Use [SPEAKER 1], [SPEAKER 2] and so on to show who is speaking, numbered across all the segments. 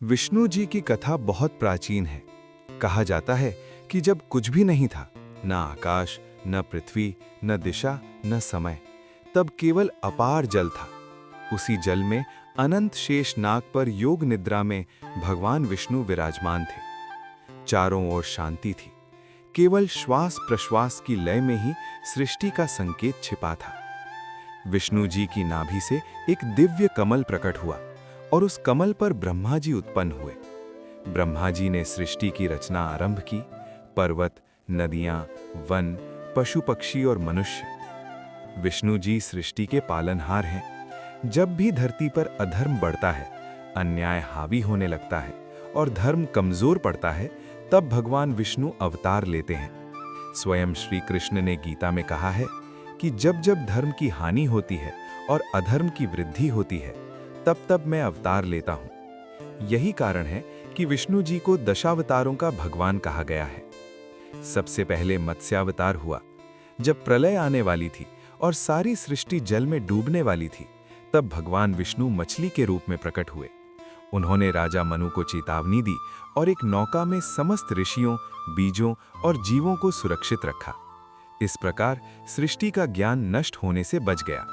[SPEAKER 1] विष्णु जी की कथा बहुत प्राचीन है। कहा जाता है कि जब कुछ भी नहीं था, न आकाश, न पृथ्वी, न दिशा, न समय, तब केवल अपार जल था। उसी जल में अनंत शेष नाग पर योग निद्रा में भगवान विष्णु विराजमान थे। चारों ओर शांति थी। केवल श्वास प्रश्वास की लय में ही सृष्टि का संकेत छिपा था। विष्णु जी की नाभि से एक दिव्य कमल प्रकट हुआ और उस कमल पर ब्रह्मा जी उत्पन्न हुए। ब्रह्मा जी ने सृष्टि की रचना आरंभ की। पर्वत, नदियां, वन, पशु पक्षी और मनुष्य। विष्णु जी सृष्टि के पालनहार हैं। जब भी धरती पर अधर्म बढ़ता है, अन्याय हावी होने लगता है और धर्म कमजोर पड़ता है, तब भगवान विष्णु अवतार लेते हैं। स्वयं श्री कृष्ण ने गीता में कहा है कि जब जब धर्म की हानि होती है और अधर्म की वृद्धि होती है, तब तब मैं अवतार लेता हूं। यही कारण है कि विष्णु जी को दशावतारों का भगवान कहा गया है। सबसे पहले मत्स्यावतार हुआ। जब प्रलय आने वाली थी और सारी सृष्टि जल में डूबने वाली थी, तब भगवान विष्णु मछली के रूप में प्रकट हुए। उन्होंने राजा मनु को चेतावनी दी और एक नौका में समस्त ऋषियों, बीजों और जीवों को सुरक्षित रखा। इस प्रकार सृष्टि का ज्ञान नष्ट होने से बच गया।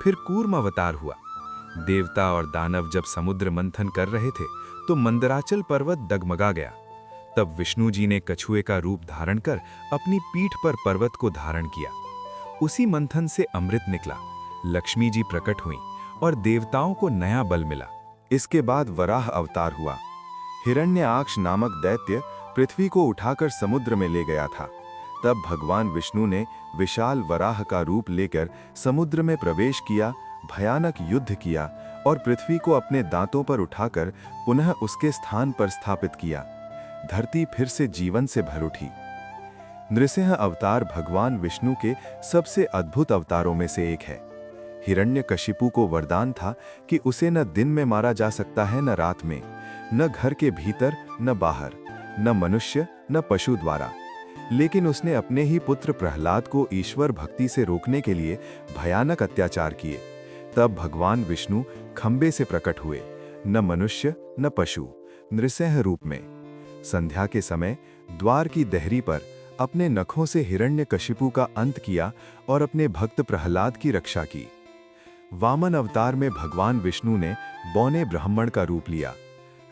[SPEAKER 1] फिर कूर्म अवतार हुआ। देवता और दानव जब समुद्र मंथन कर रहे थे, तो मंदराचल पर्वत डगमगा गया। तब विष्णु जी ने कछुए का रूप धारण कर अपनी पीठ पर पर्वत को धारण किया। उसी मंथन से अमृत निकला। लक्ष्मी जी प्रकट हुई और देवताओं को नया बल मिला।
[SPEAKER 2] इसके बाद वराह अवतार हुआ। हिरण्याक्ष नामक दैत्य पृथ्वी को उठाकर समुद्र में ले गया था। तब भगवान विष्णु ने विशाल वराह का रूप लेकर समुद्र में प्रवेश किया, भयानक युद्ध किया और पृथ्वी को अपने दांतों पर उठाकर पुनः उसके स्थान पर स्थापित किया। धरती फिर से जीवन से भर उठी। नृसिंह अवतार भगवान विष्णु के सबसे अद्भुत अवतारों में से एक है। हिरण्यकशिपु को वरदान था कि उसे न दिन में मारा जा सकता है, न रात में, न घर के भीतर, न बाहर, न मनुष्य, न पशु द्वारा। लेकिन उसने अपने ही पुत्र प्रहलाद को ईश्वर भक्ति से रोकने के लिए भयानक अत्याचार किए। तब भगवान विष्णु खंबे से प्रकट हुए, न मनुष्य न पशु, नृसिंह रूप में। संध्या के समय द्वार की देहरी पर अपने नखों से हिरण्यकशिपु का अंत किया और अपने भक्त प्रहलाद की रक्षा की। वामन अवतार में भगवान विष्णु ने बौने ब्राह्मण का रूप लिया।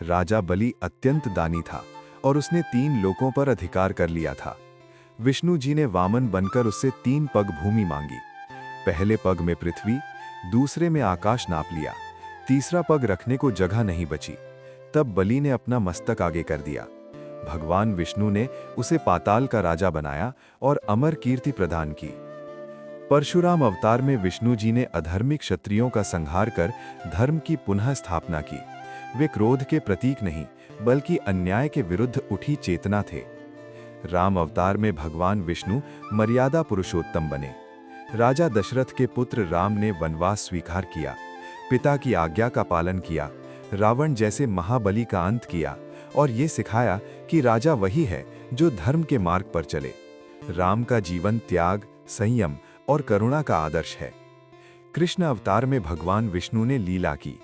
[SPEAKER 2] राजा बलि अत्यंत दानी था और उसने 3 लोकों पर अधिकार कर लिया था। विष्णु जी ने वामन बनकर उससे 3 पग भूमि मांगी। पहले पग में पृथ्वी, दूसरे में आकाश नाप लिया, तीसरा पग रखने को जगह नहीं बची। तब बलि ने अपना मस्तक आगे कर दिया। भगवान विष्णु ने उसे पाताल का राजा बनाया और अमर कीर्ति प्रदान की। परशुराम अवतार में विष्णु जी ने अधर्मी क्षत्रियों का संहार कर धर्म की पुनः स्थापना की। वे क्रोध के प्रतीक नहीं, बल्कि अन्याय के विरुद्ध उठी चेतना थे। राम अवतार में भगवान विष्णु मर्यादा पुरुषोत्तम बने। राजा दशरथ के पुत्र राम ने वनवास स्वीकार किया, पिता की आज्ञा का पालन किया, रावण जैसे महाबली का अंत किया और ये सिखाया कि राजा वही है जो धर्म के मार्ग पर चले। राम का जीवन त्याग, संयम और करुणा का आदर्श है। कृष्ण अवतार में भगवान विष्णु ने लीला की।